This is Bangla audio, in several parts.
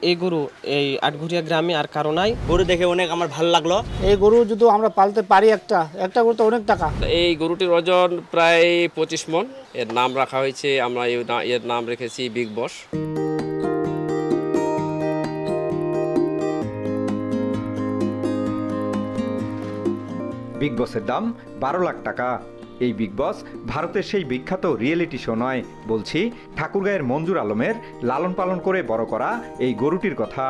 এই গরু এই আটঘরিয়া গ্রামে আর কারো নাই। গরু দেখে অনেক আমার ভালো লাগলো। এই গরু যদি আমরা পালতে পারি একটা গরু তো অনেক টাকা। এই গরুটির ওজন প্রায় 25 মণ। এর নাম রাখা হয়েছে, আমরা এর নাম রেখেছি বিগ বস। বিগ বসের দাম 12 লাখ টাকা। এই বিগ বস ভারতের সেই বিখ্যাত রিয়েলিটি শো নয়, বলছি ঠাকুরগাঁয়ের মঞ্জুর আলমের লালন পালন করে বড় করা এই গরুটির কথা।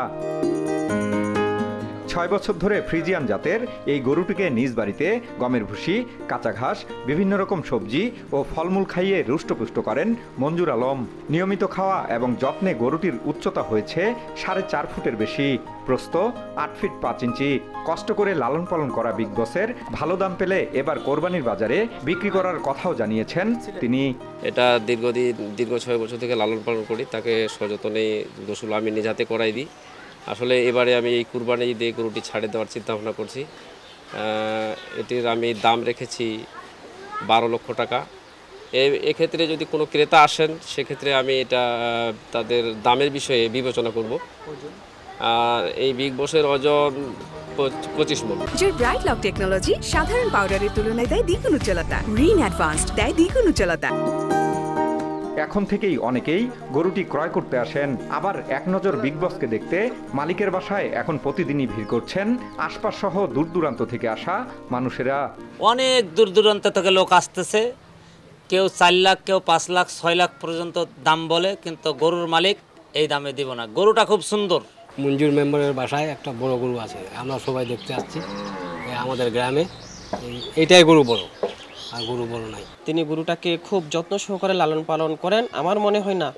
6 বছর ধরে ফ্রিজিয়ান জাতের এই গরুটিকে নিজ বাড়িতে গমের ভুসি, কাঁচা ঘাস, বিভিন্ন রকম সবজি ও ফলমূল খাইয়ে রুষ্টপুষ্ট করেন মঞ্জুর আলম। নিয়মিত খাওয়া এবং যত্নে গরুটির উচ্চতা হয়েছে 4.5 ফুটের বেশি, প্রস্থ 8 ফিট 5 ইঞ্চি। কষ্ট করে লালন পালন করা বিগ বসের ভালো দাম পেলে এবার কোরবানির বাজারে বিক্রি করার কথাও জানিয়েছেন তিনি। এটা দীর্ঘ 6 বছর থেকে লালন পালন করি, তাকে সযত্নে গোসল আমি নিজ হাতে করাই দিই। আসলে এবারে আমি এই কুরবানি ঈদে গরুটি ছাড়ে দেওয়ার চিন্তা ভাবনা করছি। এটির আমি দাম রেখেছি 12 লক্ষ টাকা। এক্ষেত্রে যদি কোনো ক্রেতা আসেন সেক্ষেত্রে আমি এটা তাদের দামের বিষয়ে বিবেচনা করব। আর এই বিগ বসের ওজন 25 মণ। জয় ব্রাইট লক টেকনোলজি সাধারণ পাউডারের তুলনায় দেয় দ্বিগুণ উজ্জ্বলতা। রিন অ্যাডভান্সড দেয় দ্বিগুণ উজ্জ্বলতা। এখন থেকেই অনেকেই গরুটি ক্রয় করতে আসেন। আবার এক নজর বিগ বসকে দেখতে মালিকের বাসায় এখন প্রতিদিনই ভিড় করছেন আশপাশ সহ দূর দূরান্ত থেকে আসা মানুষেরা। অনেক দূর দূরান্ত থেকে লোক আসতেছে, কেউ 4 লাখ, কেউ 5 লাখ, 6 লাখ পর্যন্ত দাম বলে, কিন্তু গরুর মালিক এই দামে দিব না। গরুটা খুব সুন্দর। মঞ্জুর মেম্বারের বাসায় একটা বড় গরু আছে, আমরা সবাই দেখতে আসছি। আমাদের গ্রামে এইটাই গরু বড়, আর গরু বড় নাই। তিনি গরুটাকে খুব যত্ন সহকারে লালন পালন করেন। আমার মনে হয় না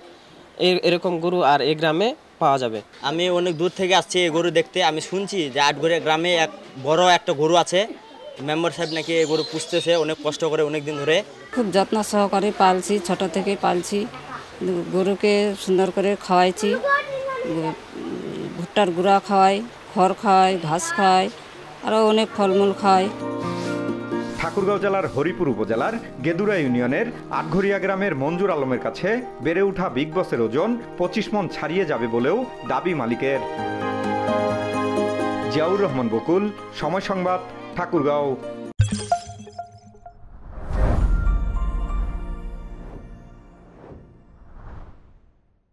এরকম গরু আর এই গ্রামে পাওয়া যাবে। আমি অনেক দূর থেকে আসছি এই গরু দেখতে। আমি শুনছি যে আটঘরিয়া গ্রামে এক বড় একটা গরু আছে, মেম্বার সাহেব নাকি এই গরু পুষতেছে অনেক কষ্ট করে অনেক দিন ধরে। খুব যত্ন সহকারে পালছি, ছোট থেকে পালছি। গরুকে সুন্দর করে খাওয়াইছি, ভুট্টার গুঁড়া খাওয়াই, খড় খাওয়াই, ঘাস খাওয়াই, আরও অনেক ফলমূল খাওয়াই। ঠাকুরগাঁও জেলার হরিপুর উপজেলার গেদুরা ইউনিয়নের আটঘরিয়া গ্রামের মঞ্জুর আলমের কাছে বেড়ে ওঠা বিগ বসের ওজন 25 মণ ছাড়িয়ে যাবে বলেও দাবি মালিকের। জিয়াউর রহমান বকুল, সময় সংবাদ, ঠাকুরগাঁও।